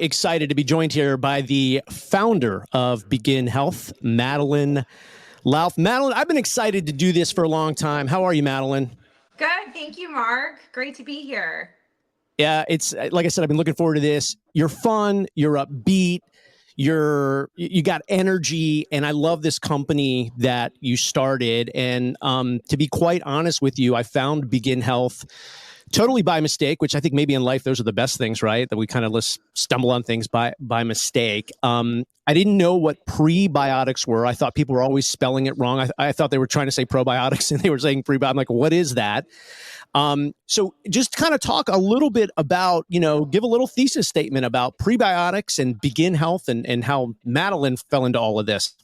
excited to be joined here by the founder of Begin Health, Madeline Lauf. Madeline, I've been excited to do this for a long time. How are you, Madeline? Good. Thank you, Mark. Great to be here. Yeah, it's like I said, I've been looking forward to this. You're fun, you're upbeat, you got energy, and I love this company that you started. And to be quite honest with you, I found Begin Health totally by mistake, which I think maybe in life those are the best things, right? That we kind of stumble on things by mistake. I didn't know what prebiotics were. I thought people were always spelling it wrong. I thought they were trying to say probiotics and they were saying prebiotics. I'm like, what is that? So just kind of talk a little bit about, give a little thesis statement about prebiotics and Begin Health and how Madeline fell into all of this.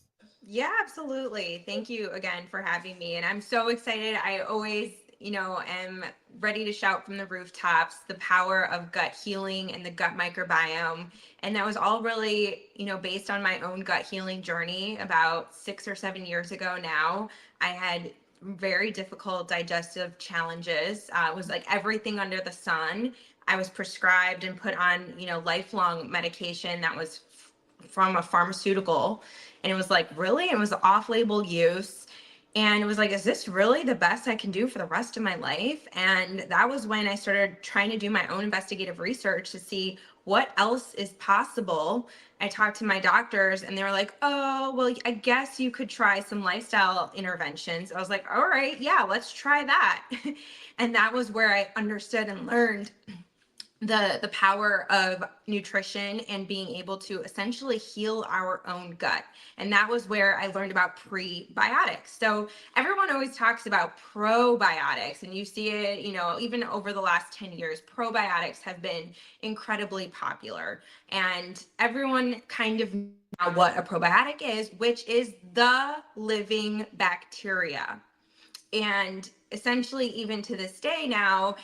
Yeah, absolutely. Thank you again for having me. And I'm so excited. I always, am ready to shout from the rooftops the power of gut healing and the gut microbiome. And that was all really, based on my own gut healing journey about 6 or 7 years ago now. I had very difficult digestive challenges. It was like everything under the sun. I was prescribed and put on, lifelong medication that was from a pharmaceutical. And it was like, really? It was off-label use. And it was like, is this really the best I can do for the rest of my life? And that was when I started trying to do my own investigative research to see what else is possible. I talked to my doctors and they were like, oh, well, I guess you could try some lifestyle interventions. I was like, all right, yeah, let's try that. And that was where I understood and learned the power of nutrition and being able to essentially heal our own gut. And that was where I learned about prebiotics. So everyone always talks about probiotics, and you see it, even over the last 10 years, probiotics have been incredibly popular. And everyone kind of knows what a probiotic is, which is the living bacteria. And essentially, even to this day now,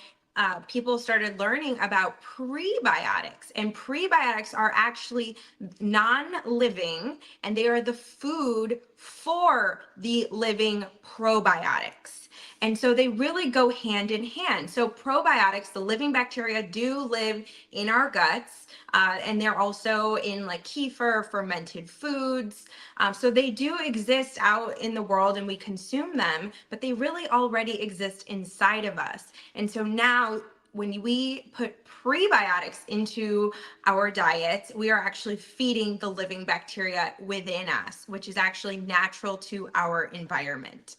people started learning about prebiotics, and prebiotics are actually non-living, and they are the food for the living probiotics. And so they really go hand in hand. So probiotics, the living bacteria, do live in our guts, and they're also in like kefir, fermented foods. So they do exist out in the world and we consume them, but they really already exist inside of us. And so now when we put prebiotics into our diets, we are actually feeding the living bacteria within us, which is actually natural to our environment.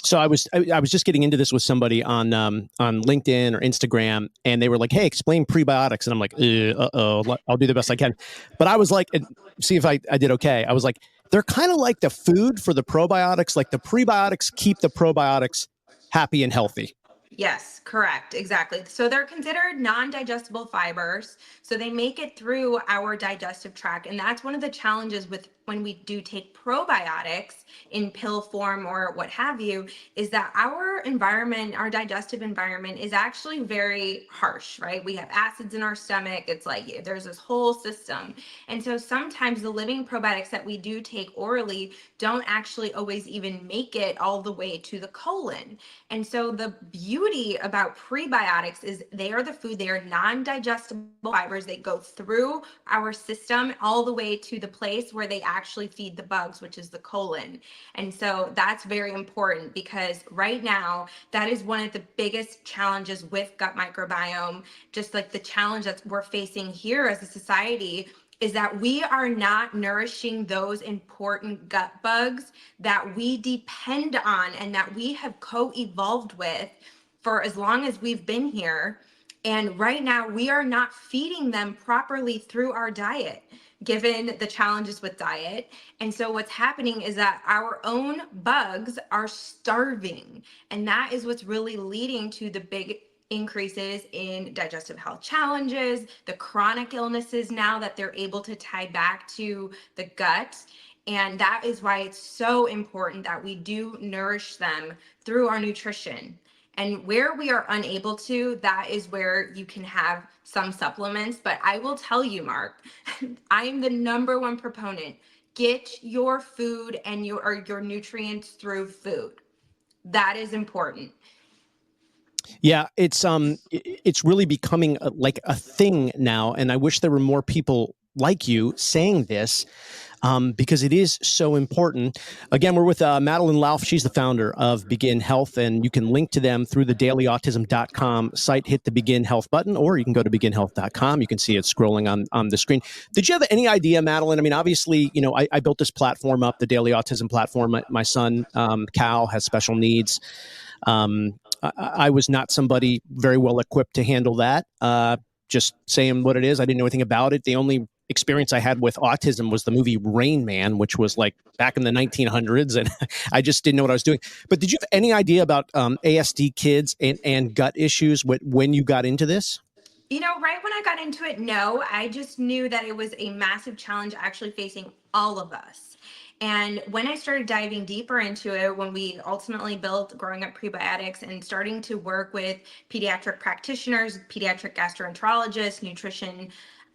So I was just getting into this with somebody on LinkedIn or Instagram, and they were like, "Hey, explain prebiotics," and I'm like, I'll do the best I can." But I was like, see if I did okay. I was like, they're kind of like the food for the probiotics. Like the prebiotics keep the probiotics happy and healthy. Yes, correct. Exactly. So they're considered non-digestible fibers. So they make it through our digestive tract. And that's one of the challenges with when we do take probiotics in pill form or what have you, is that our environment, our digestive environment is actually very harsh, right? We have acids in our stomach. It's like there's this whole system. And so sometimes the living probiotics that we do take orally don't actually always even make it all the way to the colon. And so the beauty about prebiotics is they are the food, they are non-digestible fibers. They go through our system all the way to the place where they actually feed the bugs, which is the colon. And so that's very important because right now, that is one of the biggest challenges with gut microbiome, just like the challenge that we're facing here as a society, is that we are not nourishing those important gut bugs that we depend on and that we have co-evolved with for as long as we've been here. And right now we are not feeding them properly through our diet, given the challenges with diet. And so what's happening is that our own bugs are starving. And that is what's really leading to the big increases in digestive health challenges, the chronic illnesses now that they're able to tie back to the gut. And that is why it's so important that we do nourish them through our nutrition. And where we are unable to, that is where you can have some supplements. But I will tell you, Mark, I am the #1 proponent. Get your food and your nutrients through food. That is important. Yeah, it's really becoming like a thing now, and I wish there were more people like you saying this, because it is so important. Again, we're with Madeline Lauf. She's the founder of Begin Health, and you can link to them through the dailyautism.com site. Hit the Begin Health button, or you can go to beginhealth.com. You can see it scrolling on the screen. Did you have any idea, Madeline? I mean, obviously, I built this platform up, the Daily Autism platform. My son, Cal, has special needs. I was not somebody very well equipped to handle that. Just saying what it is. I didn't know anything about it. The only experience I had with autism was the movie Rain Man, which was like back in the 1900s, and I just didn't know what I was doing. But did you have any idea about ASD kids and gut issues when you got into this? Right when I got into it, no, I just knew that it was a massive challenge actually facing all of us. And when I started diving deeper into it, when we ultimately built Growing Up Prebiotics and starting to work with pediatric practitioners, pediatric gastroenterologists, nutrition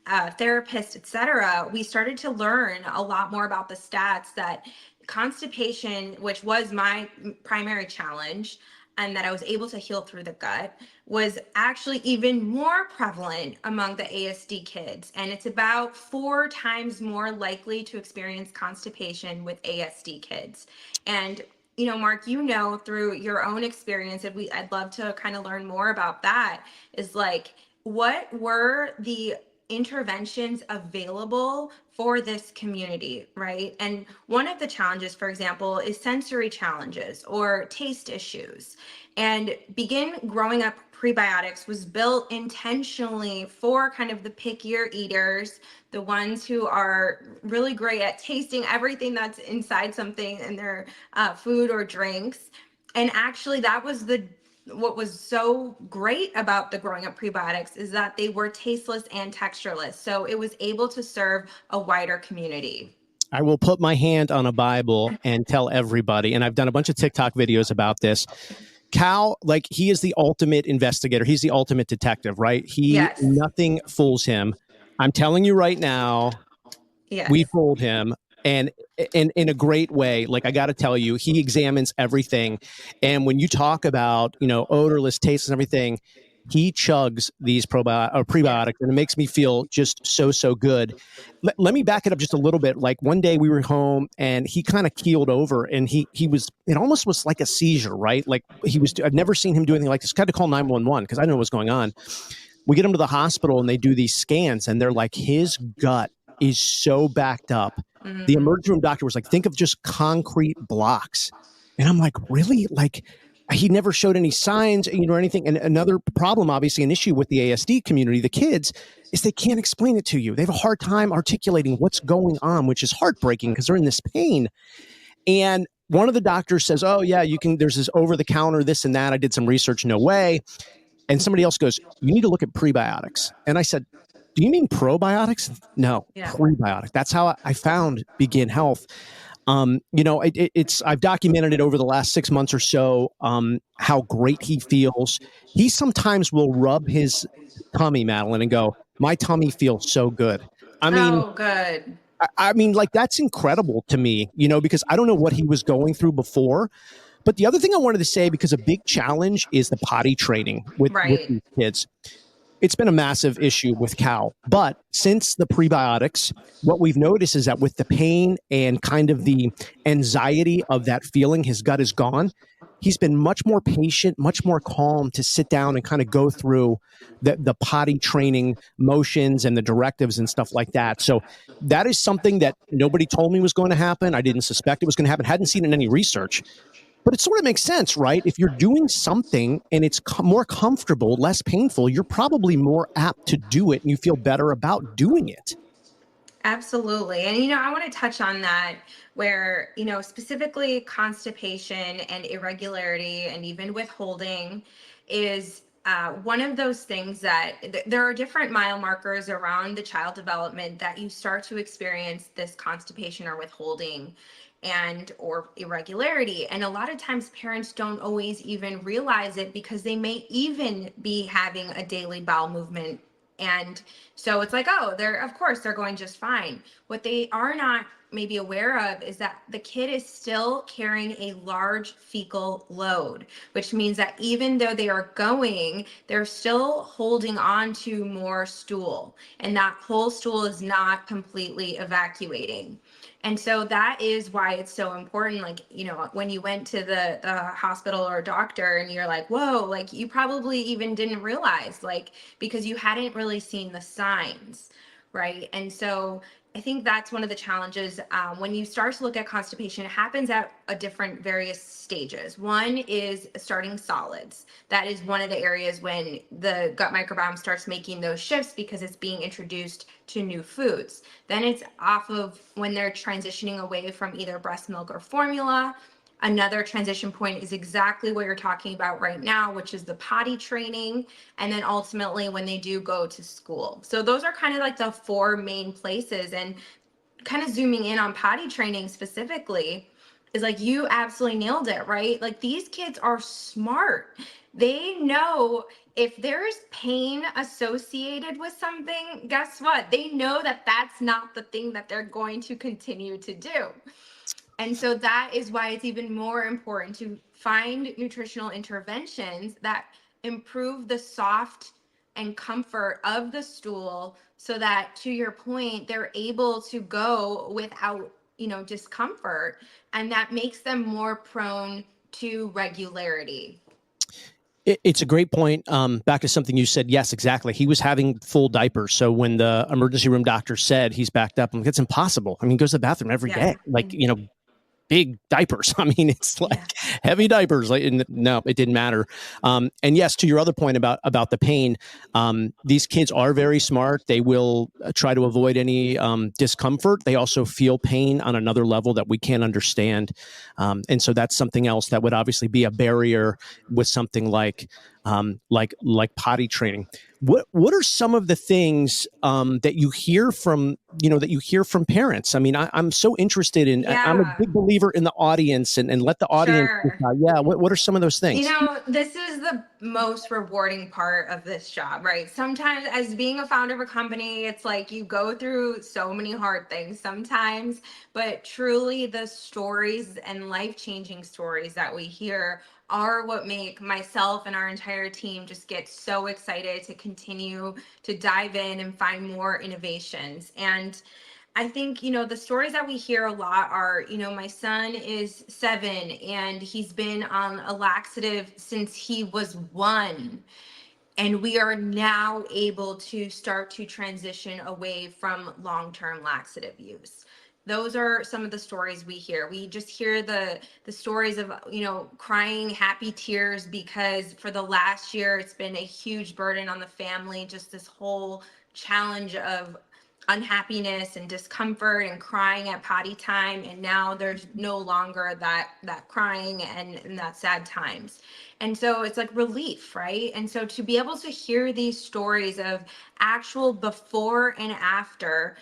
therapists, etc., we started to learn a lot more about the stats that constipation, which was my primary challenge, and that I was able to heal through the gut, was actually even more prevalent among the ASD kids. And it's about 4 times more likely to experience constipation with ASD kids. And Mark, through your own experience, and I'd love to kind of learn more about that, is like, what were the interventions available for this community, right? And one of the challenges, for example, is sensory challenges or taste issues. And Begin Growing Up Prebiotics was built intentionally for kind of the pickier eaters, the ones who are really great at tasting everything that's inside something in their food or drinks. And actually, that was what was so great about the Growing Up Prebiotics is that they were tasteless and textureless. So it was able to serve a wider community. I will put my hand on a Bible and tell everybody, and I've done a bunch of TikTok videos about this. Cal, like, he is the ultimate investigator. He's the ultimate detective, right? Yes. Nothing fools him. I'm telling you right now, we Yes. fooled him, and in a great way. Like, I got to tell you, he examines everything. And when you talk about, odorless tastes and everything, he chugs these Yeah. prebiotics, and it makes me feel just so good. Let me back it up just a little bit. Like, one day we were home and he kind of keeled over, and he was, it almost was like a seizure, right? Like, I've never seen him do anything like this. Had to call 911 because I didn't know what was going on. We get him to the hospital and they do these scans, and they're like, his gut is so backed up. The Mm-hmm. emergency room doctor was like, think of just concrete blocks. And I'm like, really? Like, he never showed any signs, or anything. And another problem, obviously, an issue with the ASD community, the kids, is they can't explain it to you. They have a hard time articulating what's going on, which is heartbreaking because they're in this pain. And one of the doctors says, oh, yeah, you can, there's this over the counter, this and that. I did some research. No way. And somebody else goes, you need to look at prebiotics. And I said, do you mean probiotics? No, Yeah. prebiotic. That's how I found Begin Health. It's I've documented it over the last 6 months or so. How great he feels. He sometimes will rub his tummy, Madeline, and go, "My tummy feels so good." I mean, Oh, good. like, that's incredible to me, because I don't know what he was going through before. But the other thing I wanted to say, because a big challenge is the potty training with Right. these kids. It's been a massive issue with Cal. But since the prebiotics, what we've noticed is that with the pain and kind of the anxiety of that feeling, his gut is gone. He's been much more patient, much more calm to sit down and kind of go through the potty training motions and the directives and stuff like that. So that is something that nobody told me was going to happen. I didn't suspect it was going to happen. Hadn't seen in any research. But it sort of makes sense, right? If you're doing something and it's more comfortable, less painful, you're probably more apt to do it and you feel better about doing it. Absolutely. And, I want to touch on that where, specifically constipation and irregularity and even withholding is one of those things that there are different mile markers around the child development that you start to experience this constipation or withholding and or irregularity. And a lot of times parents don't always even realize it because they may even be having a daily bowel movement, and so it's like, oh, of course they're going just fine. What they are not maybe aware of is that the kid is still carrying a large fecal load, which means that even though they are going, they're still holding on to more stool, and that whole stool is not completely evacuating. And so that is why it's so important. Like, when you went to the hospital or doctor and you're like, whoa, like you probably even didn't realize, like, because you hadn't really seen the signs, right? And so I think that's one of the challenges. When you start to look at constipation, it happens at a different various stages. One is starting solids. That is one of the areas when the gut microbiome starts making those shifts because it's being introduced to new foods. Then it's off of when they're transitioning away from either breast milk or formula. Another transition point is exactly what you're talking about right now, which is the potty training. And then ultimately when they do go to school. So those are kind of like the four main places. And kind of zooming in on potty training specifically is like, you absolutely nailed it, right? Like, these kids are smart. They know if there's pain associated with something, guess what? They know that that's not the thing that they're going to continue to do. And so that is why it's even more important to find nutritional interventions that improve the soft and comfort of the stool, so that, to your point, they're able to go without, discomfort, and that makes them more prone to regularity. It's a great point. Back to something you said. Yes, exactly. He was having full diapers. So when the emergency room doctor said he's backed up, I'm like, it's impossible. I mean, he goes to the bathroom every day. Like, big diapers. I mean, it's like heavy diapers. Like, no, it didn't matter. And yes, to your other point about the pain, these kids are very smart. They will try to avoid any discomfort. They also feel pain on another level that we can't understand, and so that's something else that would obviously be a barrier with something like potty training. What are some of the things that you hear from parents? I mean, I'm so interested in. I'm a Yeah. big believer in the audience, and let the audience Sure. decide. Yeah, what are some of those things? This is the most rewarding part of this job, right? Sometimes, as being a founder of a company, it's like you go through so many hard things sometimes, but truly the stories and life-changing stories that we hear are what make myself and our entire team just get so excited to continue to dive in and find more innovations. And I think, the stories that we hear a lot are, my son is 7 and he's been on a laxative since he was 1. And we are now able to start to transition away from long-term laxative use. Those are some of the stories we hear. We just hear the stories of, crying happy tears because for the last year it's been a huge burden on the family, just this whole challenge of unhappiness and discomfort and crying at potty time, and now there's no longer that crying and that sad times. And so it's like relief, right? And so to be able to hear these stories of actual before and after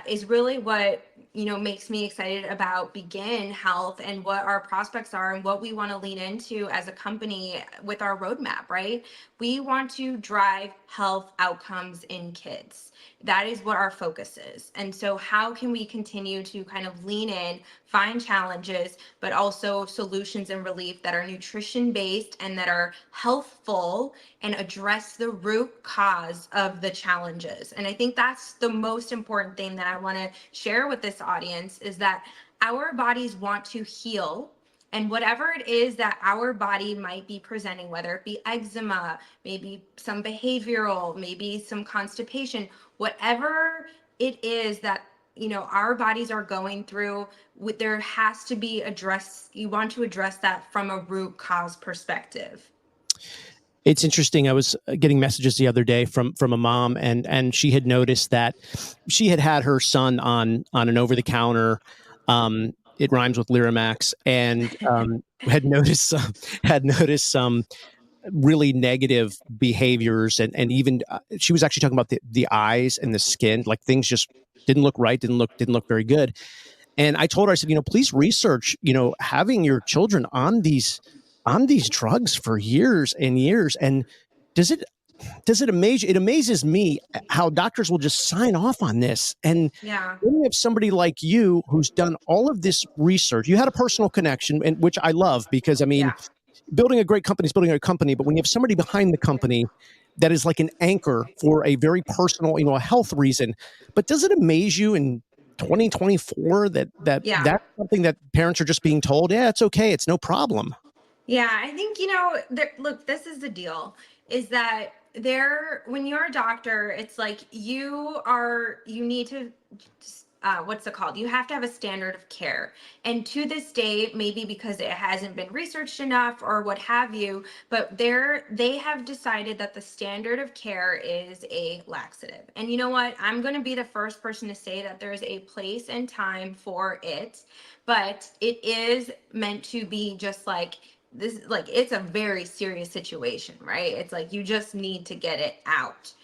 is really what makes me excited about Begin Health and what our prospects are and what we want to lean into as a company with our roadmap, right? We want to drive health outcomes in kids. That is what our focus is. And so how can we continue to kind of lean in, find challenges, but also solutions and relief that are nutrition based and that are healthful and address the root cause of the challenges? And I think that's the most important thing that I want to share with this audience, is that our bodies want to heal. And whatever it is that our body might be presenting, whether it be eczema, maybe some behavioral, maybe some constipation, whatever it is that our bodies are going through, there has to be you want to address that from a root cause perspective. It's interesting. I was getting messages the other day from a mom, and she had noticed that she had her son on an over the counter. It rhymes with Liramax, and had noticed some really negative behaviors, and even she was actually talking about the eyes and the skin, like things just didn't look right, didn't look very good. And I told her, I said, please research, having your children on these drugs for years and years, and does it does it amaze you? It amazes me how doctors will just sign off on this. And Yeah. when you have somebody like you who's done all of this research, you had a personal connection, and which I love, because I mean, Yeah. building a great company is building a company, but when you have somebody behind the company that is like an anchor for a very personal, a health reason. But does it amaze you in 2024 Yeah. that's something that parents are just being told, yeah, it's okay, it's no problem? Yeah, I think, look, this is the deal, is that when you're a doctor, it's like you need to, what's it called? You have to have a standard of care. And to this day, maybe because it hasn't been researched enough or what have you, but they have decided that the standard of care is a laxative. And you know what? I'm going to be the first person to say that there's a place and time for it, but it is meant to be just like this. Like, it's a very serious situation, right? It's like you just need to get it out.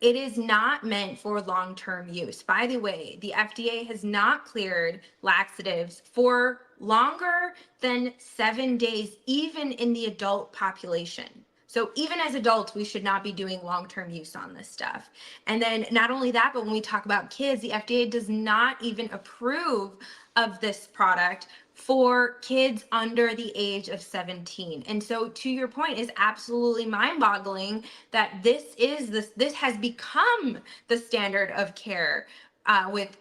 It is not meant for long-term use. By the way, the FDA has not cleared laxatives for longer than 7 days, even in the adult population. So even as adults, we should not be doing long-term use on this stuff. And then not only that, but when we talk about kids, the FDA does not even approve of this product for kids under the age of 17. And so, to your point, is absolutely mind-boggling that this has become the standard of care with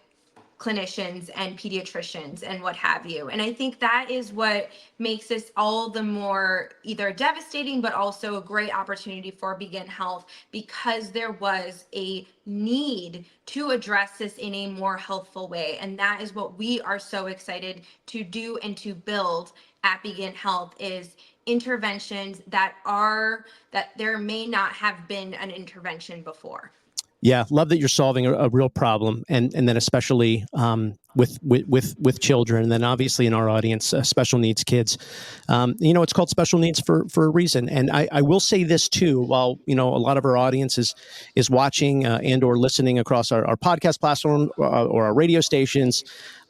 clinicians and pediatricians and what have you. And I think that is what makes this all the more either devastating, but also a great opportunity for Begin Health, because there was a need to address this in a more healthful way. And that is what we are so excited to do and to build at Begin Health, is interventions that there may not have been an intervention before. Yeah, love that you're solving a real problem, and then especially with children, and then obviously in our audience, special needs kids. It's called special needs for a reason. And I will say this too: while a lot of our audience is watching and or listening across our podcast platform or our radio stations,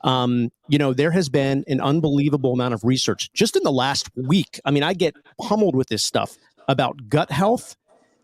there has been an unbelievable amount of research just in the last week. I mean, I get pummeled with this stuff about gut health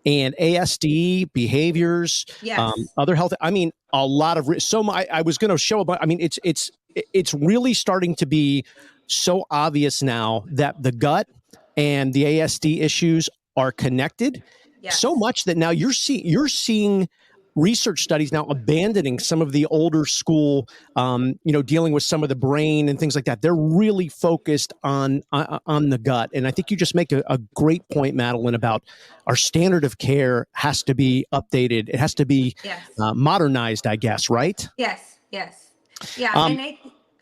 and ASD behaviors, Yes. other health. I mean, a lot of I was going to show about. I mean, it's really starting to be so obvious now that the gut and the ASD issues are connected. So Yes. much that now you're seeing research studies now abandoning some of the older school, dealing with some of the brain and things like that. They're really focused on the gut. And I think you just make a great point, Madeline, about our standard of care has to be updated. It has to be Yes. modernized, I guess, right? Yes. Yes. Yeah. Um,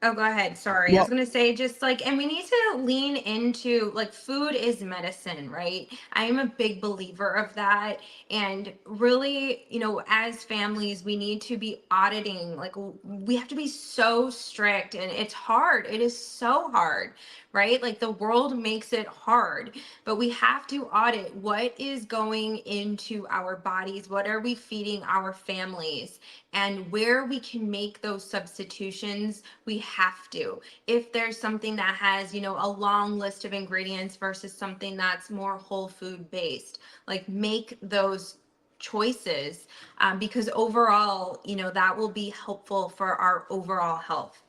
Oh, go ahead. Sorry. I was well, going to say, just like, and we need to lean into, like, food is medicine, right? I am a big believer of that. And really, as families, we need to be auditing. Like, we have to be so strict, and it's hard. It is so hard, right? Like, the world makes it hard, but we have to audit what is going into our bodies. What are we feeding our families? And where we can make those substitutions, we have to. If there's something that has, a long list of ingredients versus something that's more whole food based, like, make those choices, because overall, that will be helpful for our overall health.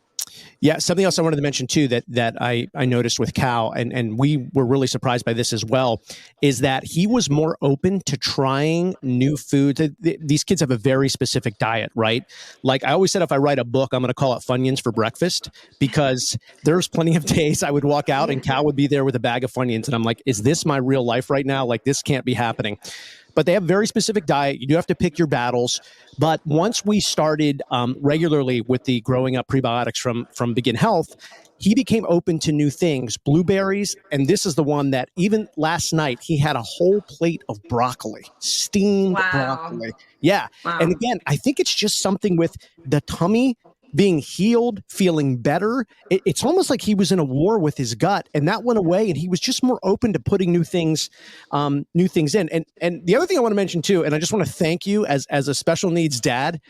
Yeah, something else I wanted to mention too that I noticed with Cal, and we were really surprised by this as well, is that he was more open to trying new foods. These kids have a very specific diet, right? Like I always said, if I write a book, I'm going to call it Funyuns for breakfast, because there's plenty of days I would walk out and Cal would be there with a bag of Funyuns, and I'm like, is this my real life right now? Like, this can't be happening. But they have very specific diet. You do have to pick your battles. But once we started regularly with the growing up prebiotics from Begin Health, he became open to new things, blueberries. And this is the one that even last night, he had a whole plate of broccoli, steamed Wow. broccoli. Yeah. And Wow. again, I think it's just something with the tummy being healed, feeling better. It's almost like he was in a war with his gut, and that went away, and he was just more open to putting new things in. And the other thing I want to mention too, and I just want to thank you as a special needs dad.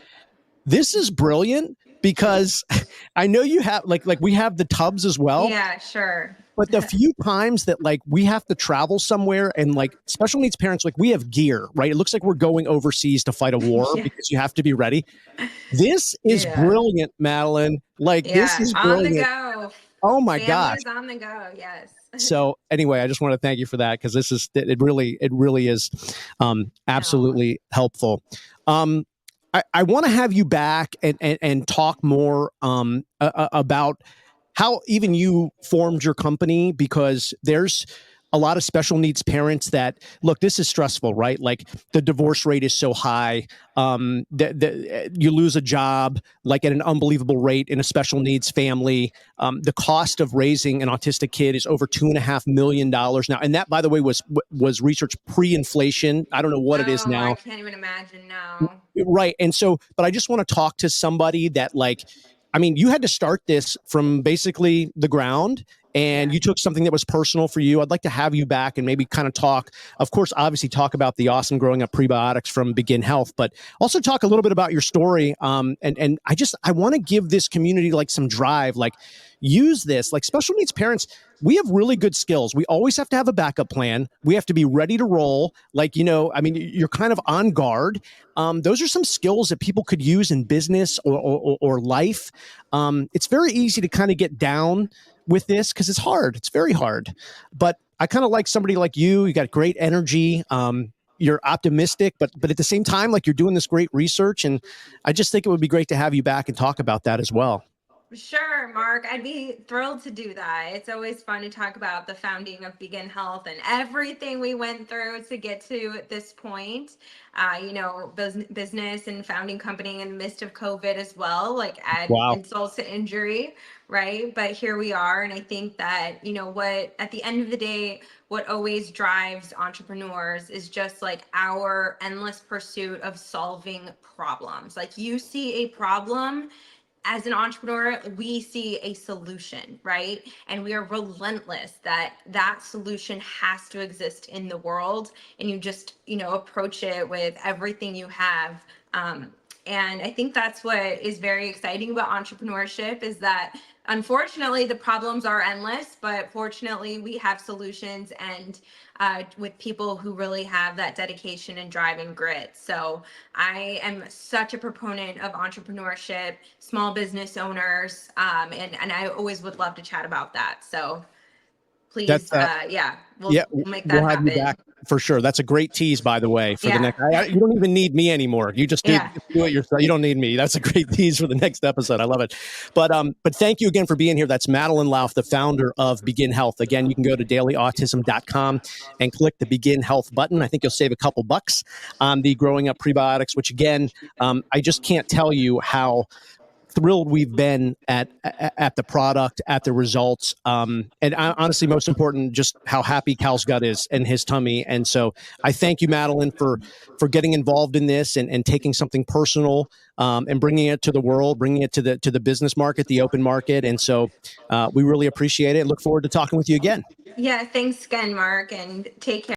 This is brilliant, because I know you have like we have the tubs as well. Yeah, sure. But the few times that like we have to travel somewhere and like special needs parents, like we have gear, right? It looks like we're going overseas to fight a war Yeah. because you have to be ready. This is Yeah. brilliant, Madeline. Like this Yeah. is On the brilliant. go. Oh my gosh. Families on the go. Yes. So anyway, I just want to thank you for that because this is it really is No. absolutely helpful. I want to have you back and talk more about how even you formed your company because there's a lot of special needs parents that look, this is stressful, right? Like the divorce rate is so high. You lose a job like at an unbelievable rate in a special needs family. The cost of raising an autistic kid is over $2.5 million now, and that, by the way, was research pre-inflation. I don't know what it is Oh, I now. can't even imagine now. Right. And so, but I just want to talk to somebody that, like, I mean, you had to start this from basically the ground and Yeah. you took something that was personal for you. I'd like to have you back and maybe kind of talk, of course, obviously talk about the awesome growing up prebiotics from Begin Health, but also talk a little bit about your story. And I want to give this community like some drive, like use this, like special needs parents. We have really good skills. We always have to have a backup plan. We have to be ready to roll. Like, you know, I mean, you're kind of on guard. Those are some skills that people could use in business or life. It's very easy to kind of get down with this because it's hard. It's very hard. But I kind of like somebody like you. You got great energy. You're optimistic, but at the same time, like you're doing this great research. And I just think it would be great to have you back and talk about that as well. Sure, Mark. I'd be thrilled to do that. It's always fun to talk about the founding of Begin Health and everything we went through to get to this point. Business and founding company in the midst of COVID as well, like add Wow. insult to injury, right? But here we are. And I think that, what at the end of the day, what always drives entrepreneurs is just like our endless pursuit of solving problems. Like you see a problem as an entrepreneur, we see a solution, right? And we are relentless that that solution has to exist in the world. And you just, approach it with everything you have. And I think that's what is very exciting about entrepreneurship is that unfortunately the problems are endless, but fortunately we have solutions and with people who really have that dedication and drive and grit. So I am such a proponent of entrepreneurship, small business owners, and I always would love to chat about that. So That's please, yeah, Yeah, we'll make that we'll have you back happen. for sure. That's a great tease, by the way, for the Yeah, next. You don't even need me anymore. You just yeah. do it yourself. You don't need me. That's a great tease for the next episode. I love it. But thank you again for being here. That's Madeline Lauf, the founder of Begin Health. Again, you can go to dailyautism.com and click the Begin Health button. I think you'll save a couple bucks on the growing up prebiotics, which again, I just can't tell you how thrilled we've been at the product, at the results, and honestly, most important, just how happy Cal's gut is in his tummy. And so, I thank you, Madeline, for getting involved in this and taking something personal and bringing it to the world, bringing it to the business market, the open market. And so, we really appreciate it and look forward to talking with you again. Yeah, thanks again, Mark, and take care.